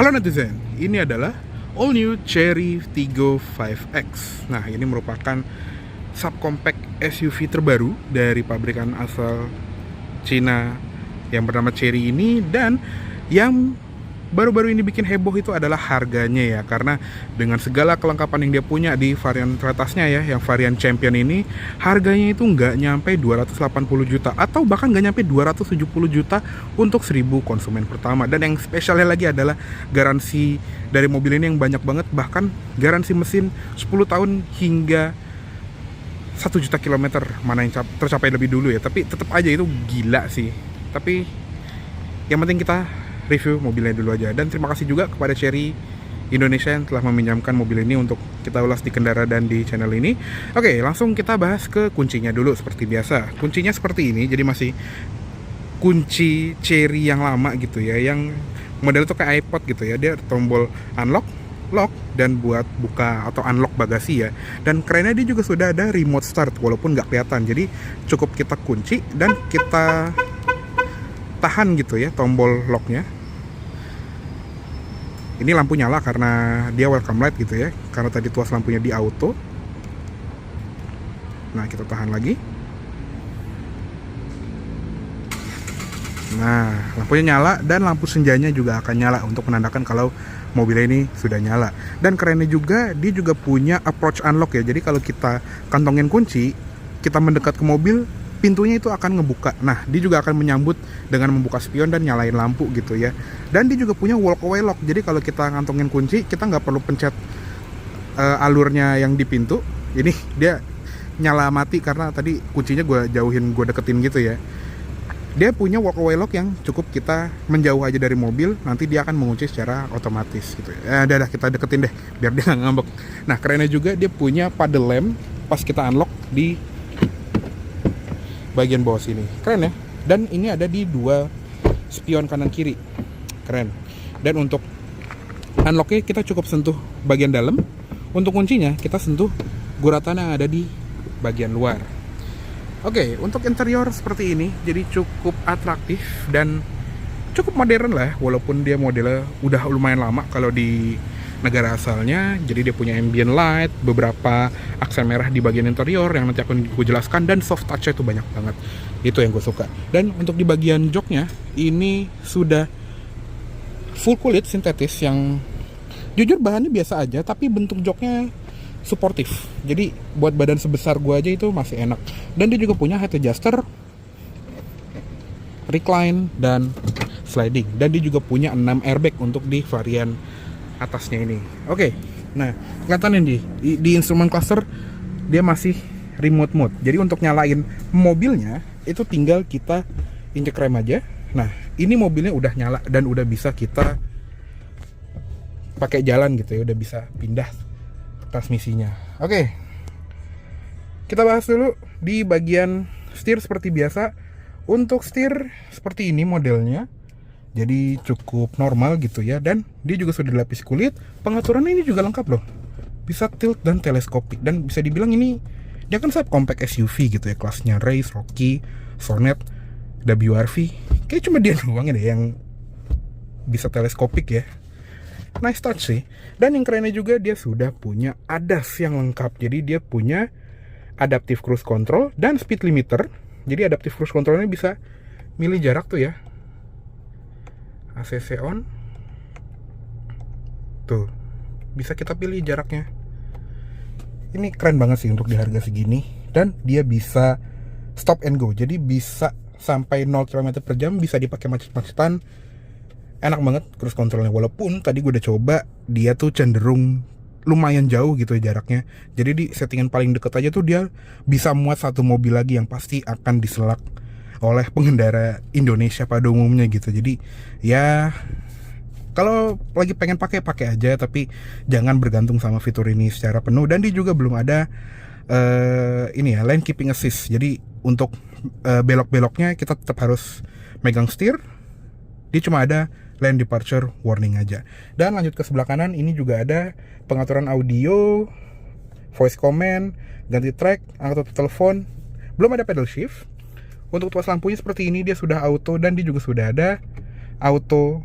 Halo netizen, ini adalah all new Chery Tiggo 5X. Nah, ini merupakan subcompact SUV terbaru dari pabrikan asal Cina yang bernama Chery ini. Dan yang baru-baru ini bikin heboh itu adalah harganya ya, karena dengan segala kelengkapan yang dia punya di varian teratasnya ya, yang varian Champion ini, harganya itu nggak nyampe 280 juta atau bahkan nggak nyampe 270 juta untuk 1000 konsumen pertama. Dan yang spesialnya lagi adalah garansi dari mobil ini yang banyak banget, bahkan garansi mesin 10 tahun hingga 1 juta kilometer, mana yang tercapai lebih dulu ya, tapi tetap aja itu gila sih. Tapi yang penting kita review mobilnya dulu aja. Dan terima kasih juga kepada Chery Indonesia yang telah meminjamkan mobil ini untuk kita ulas di Kendara dan di channel ini. Oke, langsung kita bahas ke kuncinya dulu seperti biasa. Kuncinya seperti ini, jadi masih kunci Chery yang lama gitu ya, yang model itu kayak iPod gitu ya. Dia tombol unlock, lock, dan buat buka atau unlock bagasi ya. Dan kerennya dia juga sudah ada remote start walaupun nggak kelihatan. Jadi cukup kita kunci dan kita tahan gitu ya tombol locknya. Ini lampu nyala karena dia welcome light gitu ya, karena tadi tuas lampunya di auto. Nah, kita tahan lagi. Nah, lampunya nyala dan lampu senjanya juga akan nyala untuk menandakan kalau mobil ini sudah nyala. Dan kerennya juga, dia juga punya approach unlock ya. Jadi kalau kita kantongin kunci, kita mendekat ke mobil, pintunya itu akan ngebuka. Nah, dia juga akan menyambut dengan membuka spion dan nyalain lampu gitu ya. Dan dia juga punya walkaway lock. Jadi kalau kita ngantongin kunci, kita nggak perlu pencet alurnya yang di pintu. Ini dia nyala mati karena tadi kuncinya gue jauhin, gue deketin gitu ya. Dia punya walkaway lock yang cukup kita menjauh aja dari mobil, nanti dia akan mengunci secara otomatis gitu ya. Udah kita deketin deh biar dia nggak ngambek. Nah, kerennya juga dia punya paddle lamp pas kita unlock di bagian bawah sini. Keren ya. Dan ini ada di dua spion kanan kiri. Keren. Dan untuk unlocknya kita cukup sentuh bagian dalam. Untuk kuncinya kita sentuh guratan yang ada di bagian luar. Oke, untuk interior seperti ini, jadi cukup atraktif dan cukup modern lah, walaupun dia modelnya udah lumayan lama kalau di negara asalnya. Jadi dia punya ambient light, beberapa aksen merah di bagian interior yang nanti akan gue jelaskan, dan soft touch-nya itu banyak banget. Itu yang gue suka. Dan untuk di bagian joknya, ini sudah full kulit sintetis yang jujur bahannya biasa aja, tapi bentuk joknya suportif. Jadi buat badan sebesar gue aja itu masih enak. Dan dia juga punya head adjuster, recline, dan sliding. Dan dia juga punya 6 airbag untuk di varian atasnya ini. Oke, nah kelihatan ini di instrumen cluster dia masih remote mode. Jadi untuk nyalain mobilnya itu tinggal kita injek rem aja. Nah, ini mobilnya udah nyala dan udah bisa kita pakai jalan gitu ya, udah bisa pindah transmisinya. Oke, kita bahas dulu di bagian setir seperti biasa. Untuk setir seperti ini modelnya, jadi cukup normal gitu ya, dan dia juga sudah dilapisi kulit. Pengaturannya ini juga lengkap loh, bisa tilt dan teleskopik, dan bisa dibilang ini dia kan subcompact SUV gitu ya, kelasnya Race, Rocky, Sonet, WRV. Kayak cuma dia doang deh yang bisa teleskopik ya. Nice touch sih. Dan yang kerennya juga dia sudah punya ADAS yang lengkap. Jadi dia punya adaptive cruise control dan speed limiter. Jadi adaptive cruise controlnya bisa milih jarak tuh ya, ACC on tuh, bisa kita pilih jaraknya. Ini keren banget sih untuk di harga segini. Dan dia bisa stop and go, jadi bisa sampai 0 km per jam, bisa dipakai macet-macetan. Enak banget cruise controlnya. Walaupun tadi gue udah coba, dia tuh cenderung lumayan jauh gitu ya jaraknya. Jadi di settingan paling deket aja tuh dia bisa muat satu mobil lagi yang pasti akan diselak oleh pengendara Indonesia pada umumnya gitu. Jadi ya kalau lagi pengen pakai aja, tapi jangan bergantung sama fitur ini secara penuh. Dan dia juga belum ada ini ya, lane keeping assist. Jadi untuk belok-beloknya kita tetap harus megang setir. Dia cuma ada lane departure warning aja. Dan lanjut ke sebelah kanan, ini juga ada pengaturan audio, voice command, ganti track, angkat telepon. Belum ada pedal shift. Untuk tuas lampunya seperti ini, dia sudah auto, dan dia juga sudah ada auto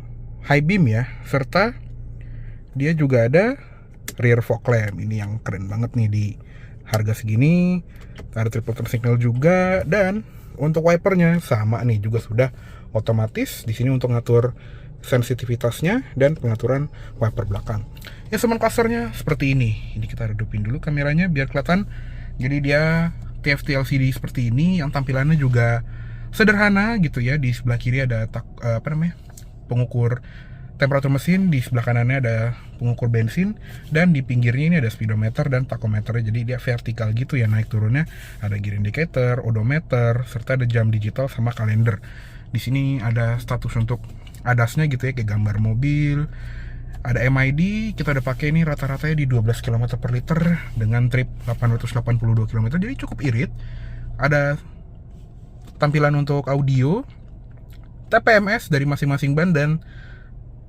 high beam ya, serta dia juga ada rear fog lamp. Ini yang keren banget nih di harga segini. Ada triple turn signal juga, dan untuk wipernya sama nih, juga sudah otomatis di sini untuk ngatur sensitivitasnya dan pengaturan wiper belakang. Instrument clusternya seperti ini. Ini kita redupin dulu kameranya biar kelihatan. Jadi dia TFT LCD seperti ini, yang tampilannya juga sederhana gitu ya. Di sebelah kiri ada pengukur temperatur mesin, di sebelah kanannya ada pengukur bensin, dan di pinggirnya ini ada speedometer dan tachometernya. Jadi dia vertikal gitu ya naik turunnya. Ada gear indicator, odometer, serta ada jam digital sama kalender. Di sini ada status untuk ADAS-nya gitu ya, kayak gambar mobil. Ada MID, kita udah pakai ini rata-ratanya di 12 km per liter dengan trip 882 km, jadi cukup irit. Ada tampilan untuk audio, TPMS dari masing-masing ban, dan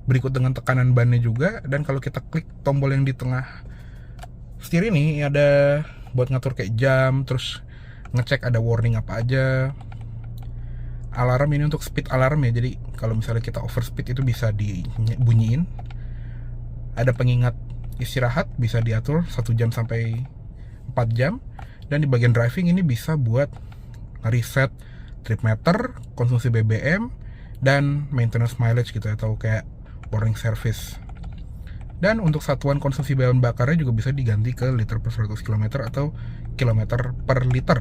berikut dengan tekanan bannya juga. Dan kalau kita klik tombol yang di tengah setir ini, ada buat ngatur kayak jam, terus ngecek ada warning apa aja. Alarm ini untuk speed alarm ya, jadi kalau misalnya kita overspeed itu bisa dibunyiin. Ada pengingat istirahat, bisa diatur 1 jam sampai 4 jam. Dan di bagian driving ini bisa buat reset trip meter, konsumsi BBM, dan maintenance mileage gitu ya, atau kayak boring service. Dan untuk satuan konsumsi bahan bakarnya juga bisa diganti ke liter per 100 km atau kilometer per liter.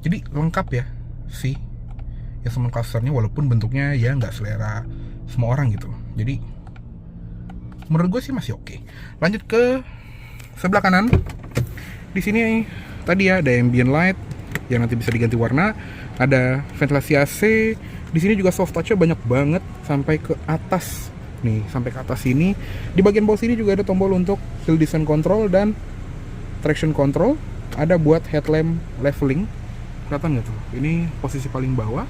Jadi lengkap ya sih instrument clusternya, walaupun bentuknya ya nggak selera semua orang gitu. Jadi menurut gue sih masih oke. Lanjut ke sebelah kanan. Di sini tadi ya ada ambient light yang nanti bisa diganti warna. Ada ventilasi AC. Di sini juga soft touch-nya banyak banget sampai ke atas. Nih, sampai ke atas sini. Di bagian bawah sini juga ada tombol untuk hill descent control dan traction control. Ada buat headlamp leveling. Kelihatan nggak tuh? Ini posisi paling bawah.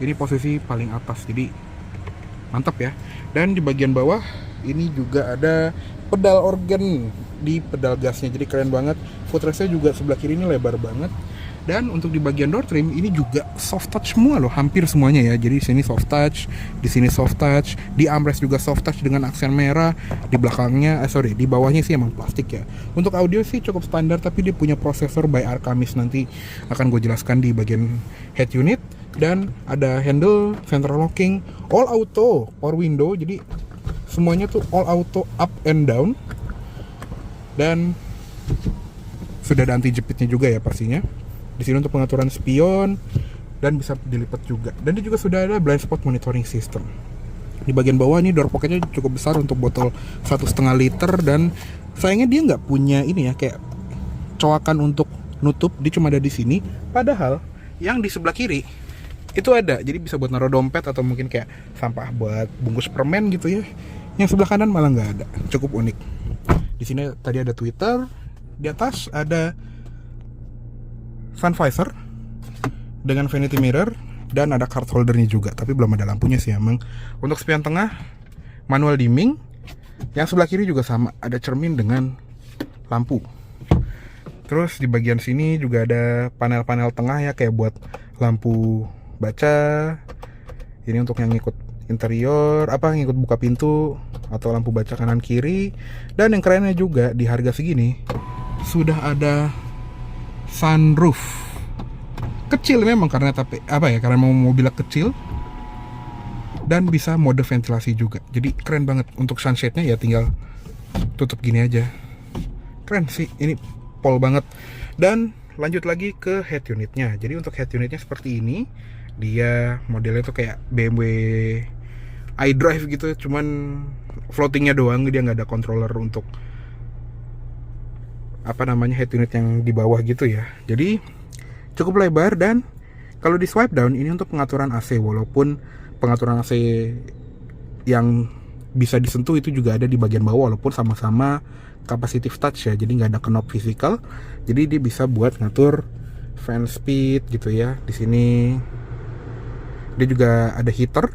Ini posisi paling atas. Jadi mantap ya. Dan di bagian bawah ini juga ada pedal organ di pedal gasnya, jadi keren banget. Footrestnya juga sebelah kiri ini lebar banget. Dan untuk di bagian door trim ini juga soft touch semua loh, hampir semuanya ya. Jadi di sini soft touch, di sini soft touch, di armrest juga soft touch dengan aksen merah. Di belakangnya, di bawahnya sih emang plastik ya. Untuk audio sih cukup standar, tapi dia punya prosesor by Arcamis, nanti akan gue jelaskan di bagian head unit. Dan ada handle central locking, all auto power window, jadi semuanya tuh all auto up and down. Dan sudah ada anti jepitnya juga ya pastinya. Di sini untuk pengaturan spion dan bisa dilipat juga. Dan dia juga sudah ada blind spot monitoring system. Di bagian bawah ini door pocketnya cukup besar untuk botol 1,5 liter, dan sayangnya dia nggak punya ini ya kayak coakan untuk nutup, dia cuma ada di sini. Padahal yang di sebelah kiri itu ada, jadi bisa buat naruh dompet atau mungkin kayak sampah buat bungkus permen gitu ya. Yang sebelah kanan malah nggak ada, cukup unik. Di sini tadi ada Twitter, di atas ada sun visor dengan vanity mirror, dan ada card holdernya juga, tapi belum ada lampunya sih emang. Untuk spion tengah manual dimming, yang sebelah kiri juga sama, ada cermin dengan lampu. Terus di bagian sini juga ada panel-panel tengah ya, kayak buat lampu baca. Ini untuk yang ngikut interior, ngikut buka pintu atau lampu baca kanan kiri. Dan yang kerennya juga di harga segini sudah ada sunroof. Kecil memang karena karena mobilnya kecil, dan bisa mode ventilasi juga. Jadi keren banget. Untuk sunshade-nya ya tinggal tutup gini aja. Keren sih, ini pol banget. Dan lanjut lagi ke head unitnya. Jadi untuk head unitnya seperti ini. Dia modelnya tuh kayak BMW iDrive gitu, cuman floatingnya doang, dia nggak ada controller untuk head unit yang di bawah gitu ya. Jadi cukup lebar, dan kalau di swipe down ini untuk pengaturan AC, walaupun pengaturan AC yang bisa disentuh itu juga ada di bagian bawah, walaupun sama-sama capacitive touch ya, jadi nggak ada knob physical. Jadi dia bisa buat ngatur fan speed gitu ya. Di sini dia juga ada heater,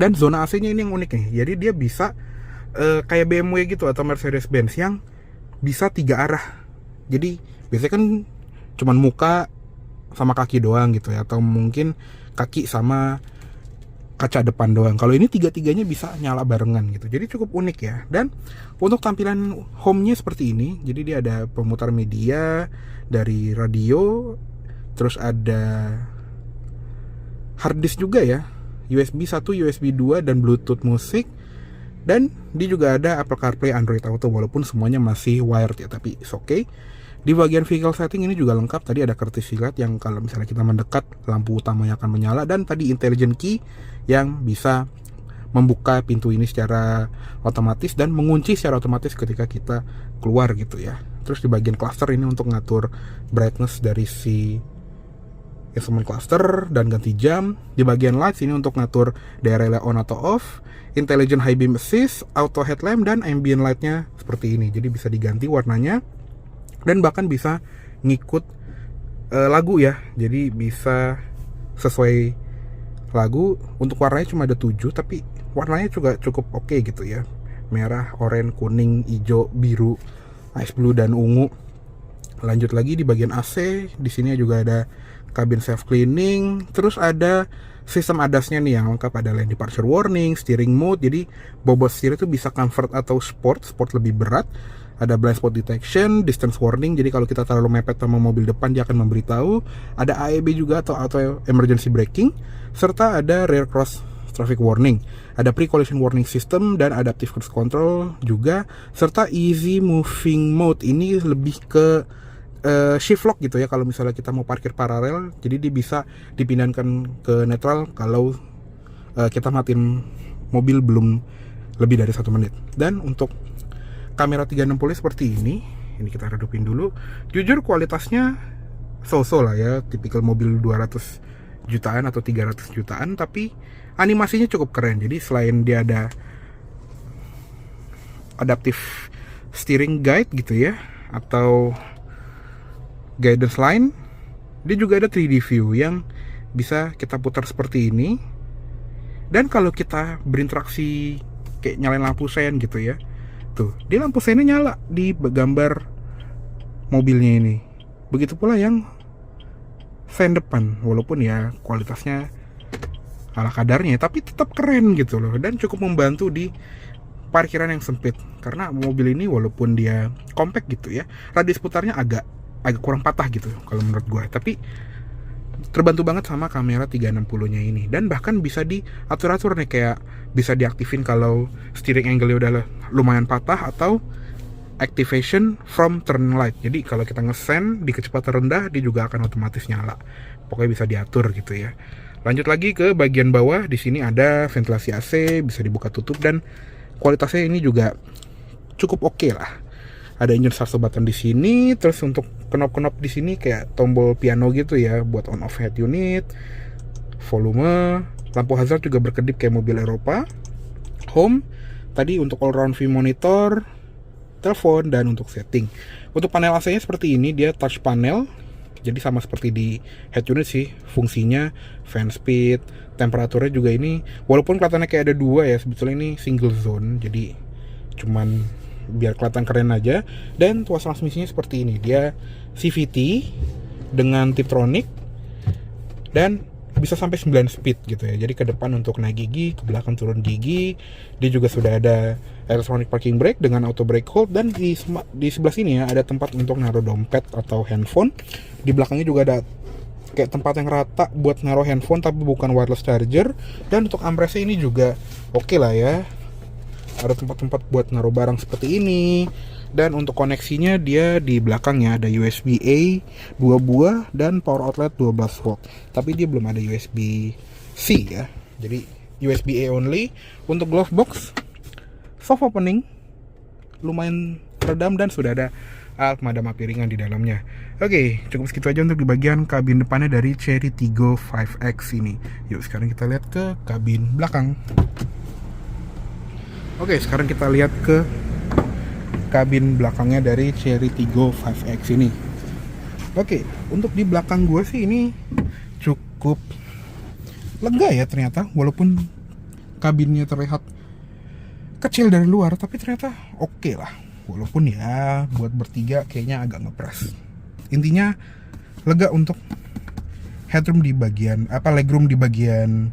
dan zona AC-nya ini yang unik nih. Jadi dia bisa kayak BMW gitu atau Mercedes-Benz yang bisa 3 arah. Jadi biasanya kan cuman muka sama kaki doang gitu ya, atau mungkin kaki sama kaca depan doang. Kalau ini tiga-tiganya bisa nyala barengan gitu. Jadi cukup unik ya. Dan untuk tampilan home-nya seperti ini. Jadi dia ada pemutar media dari radio, terus ada hard disk juga ya. USB 1, USB 2 dan Bluetooth musik. Dan dia juga ada Apple CarPlay, Android Auto, walaupun semuanya masih wired ya, tapi it's okay. Di bagian vehicle setting ini juga lengkap. Tadi ada courtesy light yang kalau misalnya kita mendekat lampu utamanya akan menyala, dan tadi intelligent key yang bisa membuka pintu ini secara otomatis dan mengunci secara otomatis ketika kita keluar gitu ya. Terus di bagian cluster ini untuk ngatur brightness dari si instrument cluster dan ganti jam. Di bagian lights ini untuk ngatur daerah on atau off, intelligent high beam assist, auto headlamp, dan ambient lightnya seperti ini. Jadi bisa diganti warnanya dan bahkan bisa ngikut lagu ya. Jadi bisa sesuai lagu. Untuk warnanya cuma ada 7, tapi warnanya juga cukup oke gitu ya. Merah, oranye, kuning, hijau, biru, ice blue, dan ungu. Lanjut lagi di bagian AC, di sini juga ada kabin self cleaning, terus ada sistem ADAS-nya nih yang lengkap, ada lane departure warning, steering mode. Jadi bobot setir itu bisa comfort atau sport lebih berat. Ada blind spot detection, distance warning, jadi kalau kita terlalu mepet sama mobil depan dia akan memberitahu. Ada AEB juga atau auto emergency braking, serta ada rear cross traffic warning. Ada pre-collision warning system dan adaptive cruise control juga, serta easy moving mode. Ini lebih ke shift lock gitu ya, kalau misalnya kita mau parkir paralel, jadi dia bisa dipindahkan ke netral kalau kita matiin mobil belum lebih dari 1 menit. Dan untuk kamera 360 seperti ini kita redupin dulu. Jujur kualitasnya so-so lah ya, tipikal mobil 200 jutaan atau 300 jutaan, tapi animasinya cukup keren. Jadi selain dia ada adaptive steering guide gitu ya, atau guidance line, dia juga ada 3D view yang bisa kita putar seperti ini. Dan kalau kita berinteraksi kayak nyalain lampu sen gitu ya, tuh di lampu sennya nyala di gambar mobilnya ini. Begitu pula yang sen depan, walaupun ya kualitasnya ala kadarnya, tapi tetap keren gitu loh, dan cukup membantu di parkiran yang sempit. Karena mobil ini walaupun dia compact gitu ya, radius putarnya agak kurang patah gitu kalau menurut gue, tapi terbantu banget sama kamera 360-nya ini. Dan bahkan bisa diatur-atur nih, kayak bisa diaktifin kalau steering angle-nya udah lumayan patah, atau activation from turn light. Jadi kalau kita ngesen di kecepatan rendah, dia juga akan otomatis nyala. Pokoknya bisa diatur gitu ya. Lanjut lagi ke bagian bawah, di sini ada ventilasi AC, bisa dibuka tutup, dan kualitasnya ini juga cukup oke lah. Ada engine start button di sini, terus untuk knop-knop di sini kayak tombol piano gitu ya, buat on off head unit, volume, lampu hazard juga berkedip kayak mobil Eropa. Home, tadi untuk all round view monitor, telepon, dan untuk setting. Untuk panel AC-nya seperti ini, dia touch panel, jadi sama seperti di head unit sih fungsinya. Fan speed, temperaturnya juga ini, walaupun kelihatannya kayak ada 2 ya, sebetulnya ini single zone, jadi cuman biar kelihatan keren aja. Dan tuas transmisinya seperti ini, dia CVT dengan Tiptronic dan bisa sampai 9 speed gitu ya. Jadi ke depan untuk naik gigi, ke belakang turun gigi. Dia juga sudah ada electronic parking brake dengan auto brake hold, dan di sebelah sini ya ada tempat untuk naruh dompet atau handphone. Di belakangnya juga ada kayak tempat yang rata buat naruh handphone tapi bukan wireless charger. Dan untuk armrestnya ini juga oke lah ya, ada tempat-tempat buat naruh barang seperti ini. Dan untuk koneksinya dia di belakangnya ada USB-A 2 buah dan power outlet 12 volt. Tapi dia belum ada USB-C ya. Jadi USB-A only. Untuk glove box soft opening, lumayan redam, dan sudah ada alat pemadam api ringan di dalamnya. Oke, cukup segitu aja untuk di bagian kabin depannya dari Chery Tiggo 5X ini. Yuk sekarang kita lihat ke kabin belakang. Oke, sekarang kita lihat ke kabin belakangnya dari Chery Tiggo 5X ini. Oke, untuk di belakang gue sih ini cukup lega ya ternyata, walaupun kabinnya terlihat kecil dari luar, tapi ternyata oke lah. Walaupun ya buat bertiga kayaknya agak ngepres. Intinya lega untuk headroom di bagian legroom di bagian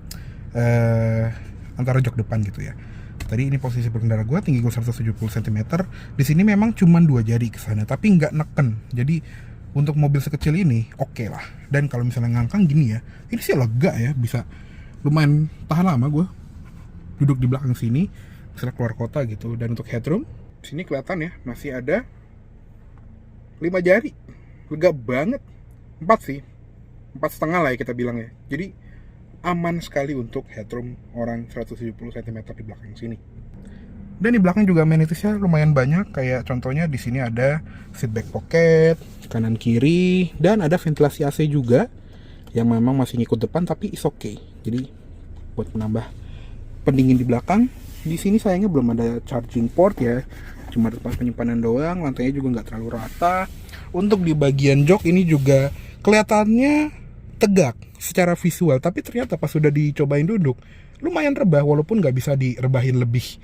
antara jok depan gitu ya. Tadi ini posisi berkendara gue, tinggi gue 170 cm. Di sini memang cuma 2 jari ke sana, tapi nggak neken. Jadi untuk mobil sekecil ini oke lah. Dan kalau misalnya ngangkang gini ya, ini sih lega ya, bisa lumayan tahan lama gue duduk di belakang sini misalnya keluar kota gitu. Dan untuk headroom sini kelihatan ya, masih ada 5 jari, lega banget. 4 sih, 4,5 lah ya kita bilang ya. Jadi aman sekali untuk headroom orang 170 cm di belakang sini. Dan di belakang juga amenities-nya lumayan banyak, kayak contohnya di sini ada seat back pocket kanan kiri, dan ada ventilasi AC juga yang memang masih ngikut depan tapi is okay. Jadi buat menambah pendingin di belakang. Di sini sayangnya belum ada charging port ya, cuma tempat penyimpanan doang. Lantainya juga nggak terlalu rata. Untuk di bagian jok ini juga kelihatannya tegak secara visual, tapi ternyata pas sudah dicobain duduk lumayan rebah, walaupun nggak bisa direbahin lebih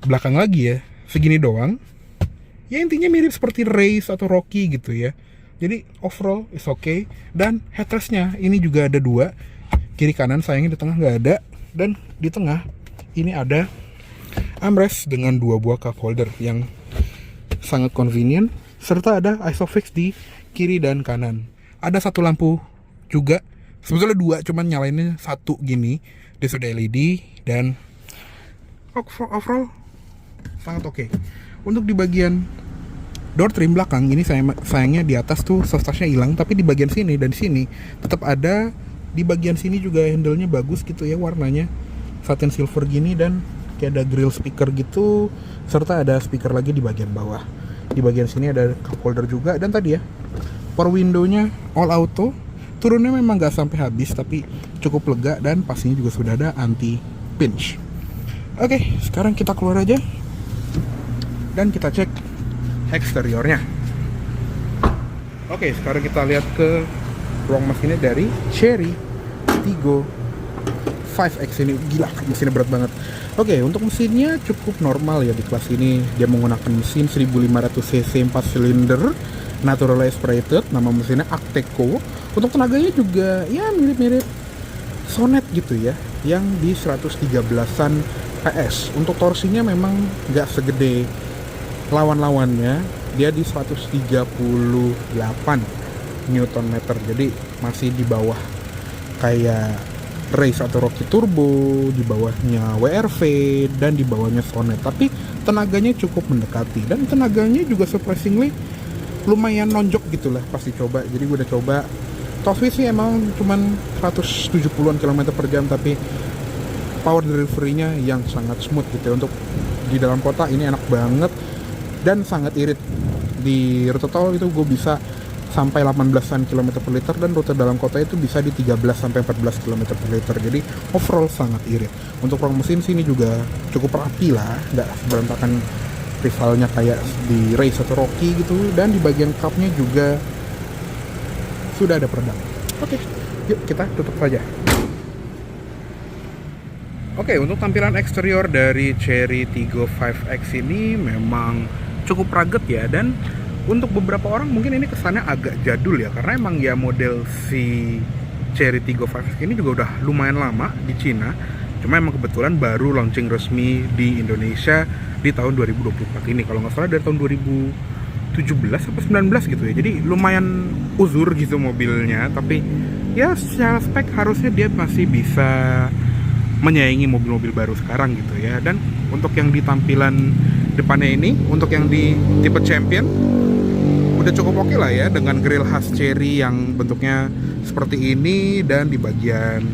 belakang lagi ya, segini doang. Ya intinya mirip seperti Race atau Rocky gitu ya. Jadi overall is okay. Dan headrestnya ini juga ada 2, kiri kanan, sayangnya di tengah nggak ada. Dan di tengah ini ada armrest dengan 2 buah cup holder yang sangat convenient, serta ada ISOFIX di kiri dan kanan. Ada 1 lampu juga, sebetulnya 2, cuman nyalainnya 1 gini. Dia sudah LED dan overall sangat oke. Untuk di bagian door trim belakang ini sayangnya di atas tuh soft touch-nya hilang, tapi di bagian sini dan sini tetap ada. Di bagian sini juga handle-nya bagus gitu ya, warnanya satin silver gini, dan kayak ada grill speaker gitu, serta ada speaker lagi di bagian bawah. Di bagian sini ada cup holder juga, dan tadi ya power window-nya all auto. Turunnya memang nggak sampai habis, tapi cukup lega, dan pastinya juga sudah ada anti pinch. Oke, sekarang kita keluar aja dan kita cek eksteriornya. Oke, sekarang kita lihat ke ruang mesinnya dari Chery Tiggo 5X ini. Gila, mesinnya berat banget. Oke, untuk mesinnya cukup normal ya di kelas ini. Dia menggunakan mesin 1500 cc 4 silinder naturally aspirated, nama mesinnya Acteco. Untuk tenaganya juga ya mirip-mirip Sonet gitu ya, yang di 113an PS. Untuk torsinya memang nggak segede lawan-lawannya, dia di 138 Nm, jadi masih di bawah kayak Race atau Rocky Turbo, di bawahnya WRV, dan di bawahnya Sonet. Tapi tenaganya cukup mendekati, dan tenaganya juga surprisingly lumayan nonjok gitulah pas dicoba. Jadi gue udah coba, top speed sih emang cuman 170-an km per jam, tapi power delivery-nya yang sangat smooth gitu ya. Untuk di dalam kota ini enak banget dan sangat irit. Di rute tol itu gue bisa sampai 18-an km per liter, dan rute dalam kota itu bisa di 13 sampai 14 km per liter. Jadi overall sangat irit. Untuk ruang mesin sini juga cukup rapi lah, nggak berantakan rivalnya kayak di Race atau Rocky gitu. Dan di bagian cupnya juga sudah ada peredam. Oke, yuk kita tutup saja. Oke, untuk tampilan eksterior dari Chery Tiggo 5X ini memang cukup rugged ya, dan untuk beberapa orang mungkin ini kesannya agak jadul ya, karena emang ya model si Chery Tiggo 5X ini juga udah lumayan lama di Cina. Cuma emang kebetulan baru launching resmi di Indonesia di tahun 2024 ini, kalau nggak salah dari tahun 2017 atau 19 gitu ya. Jadi lumayan uzur gitu mobilnya, tapi ya secara spek harusnya dia masih bisa menyaingi mobil-mobil baru sekarang gitu ya. Dan untuk yang di tampilan depannya ini, untuk yang di tipe Champion udah cukup oke lah ya, dengan grill khas Chery yang bentuknya seperti ini, dan di bagian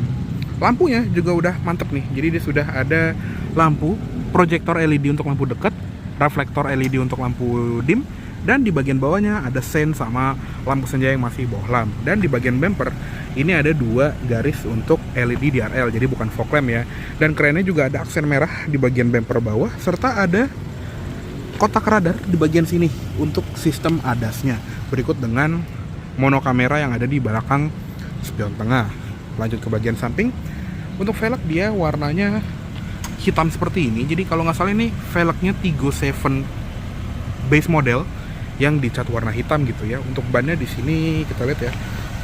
lampunya juga udah mantep nih. Jadi dia sudah ada lampu proyektor LED untuk lampu dekat, reflektor LED untuk lampu dim, dan di bagian bawahnya ada sen sama lampu senja yang masih bohlam. Dan di bagian bumper ini ada 2 garis untuk LED DRL, jadi bukan fog lamp ya. Dan kerennya juga ada aksen merah di bagian bumper bawah, serta ada kotak radar di bagian sini untuk sistem ADAS-nya, berikut dengan monokamera yang ada di belakang spion tengah. Lanjut ke bagian samping, untuk velg dia warnanya hitam seperti ini. Jadi kalau nggak salah ini velgnya Tiggo 7 base model yang dicat warna hitam gitu ya. Untuk bannya di sini kita lihat ya,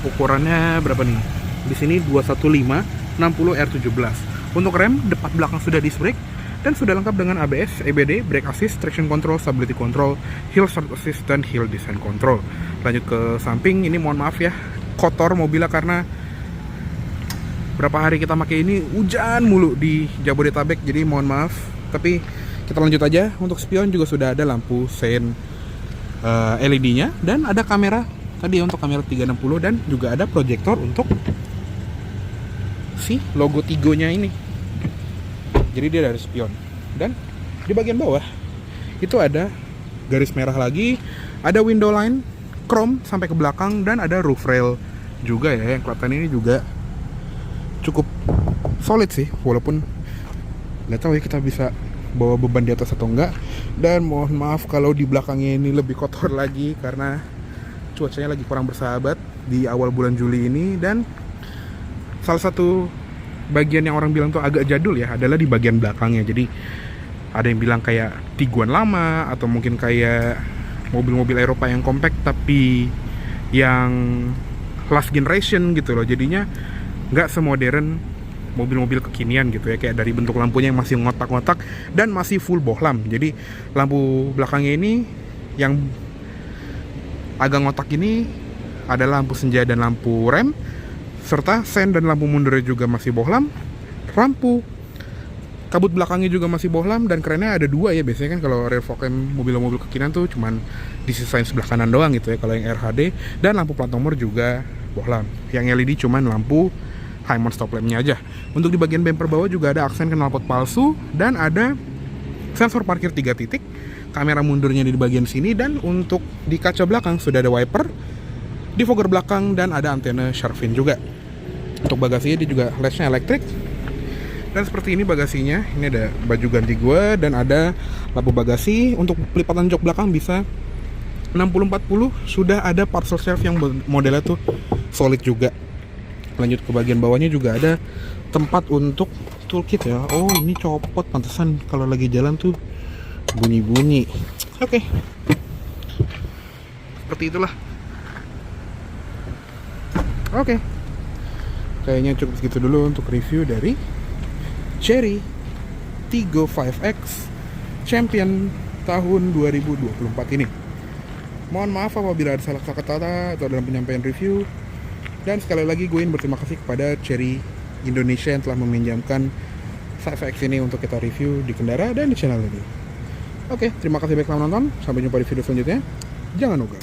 ukurannya berapa nih? Di sini 215 60R17. Untuk rem, depan belakang sudah disc brake dan sudah lengkap dengan ABS, EBD, brake assist, traction control, stability control, hill start assist, dan hill descent control. Lanjut ke samping, ini mohon maaf ya, kotor mobilnya karena berapa hari kita pakai ini hujan mulu di Jabodetabek, jadi mohon maaf. Tapi kita lanjut aja. Untuk spion juga sudah ada lampu sein LED-nya dan ada kamera tadi untuk kamera 360 dan juga ada proyektor untuk si logo Tigo-nya ini. Jadi dia dari spion. Dan di bagian bawah itu ada garis merah lagi, ada window line chrome sampai ke belakang dan ada roof rail juga ya, yang kelihatan ini juga cukup solid sih, walaupun nggak tahu ya kita bisa bawa beban di atas atau enggak. Dan mohon maaf kalau di belakangnya ini lebih kotor lagi karena cuacanya lagi kurang bersahabat di awal bulan Juli ini. Dan salah satu bagian yang orang bilang tuh agak jadul ya adalah di bagian belakangnya. Jadi ada yang bilang kayak Tiguan lama atau mungkin kayak mobil-mobil Eropa yang compact tapi yang last generation gitu loh. Jadinya nggak semodern mobil-mobil kekinian gitu ya, kayak dari bentuk lampunya yang masih ngotak-ngotak dan masih full bohlam. Jadi lampu belakangnya ini yang agak ngotak ini adalah lampu senja dan lampu rem, serta sen dan lampu mundurnya juga masih bohlam. Lampu kabut belakangnya juga masih bohlam dan kerennya ada dua ya. Biasanya kan kalau rear fog lamp mobil-mobil kekinian tuh cuman disisain sebelah kanan doang gitu ya kalau yang RHD. Dan lampu plat nomor juga bohlam. Yang LED cuman lampu high mount stop lampnya aja. Untuk di bagian bumper bawah juga ada aksen knalpot palsu dan ada sensor parkir 3 titik, kamera mundurnya di bagian sini, dan untuk di kaca belakang sudah ada wiper, defogger belakang, dan ada antena shark fin juga. Untuk bagasinya dia juga latchnya elektrik. Dan seperti ini bagasinya, ini ada baju ganti gua dan ada lampu bagasi. Untuk pelipatan jok belakang bisa 60-40, sudah ada parcel shelf yang modelnya tuh solid juga. Lanjut ke bagian bawahnya juga ada tempat untuk toolkit ya. Oh, ini copot, pantesan kalau lagi jalan tuh bunyi-bunyi. Oke. Seperti itulah. Oke. Kayaknya cukup segitu dulu untuk review dari Chery Tiggo 5X Champion tahun 2024 ini. Mohon maaf apabila ada salah kata atau dalam penyampaian review. Dan sekali lagi gue ingin berterima kasih kepada Chery Indonesia yang telah meminjamkan 5X ini untuk kita review di Kendara dan di channel ini. Oke, terima kasih banyak telah menonton. Sampai jumpa di video selanjutnya. Jangan lupa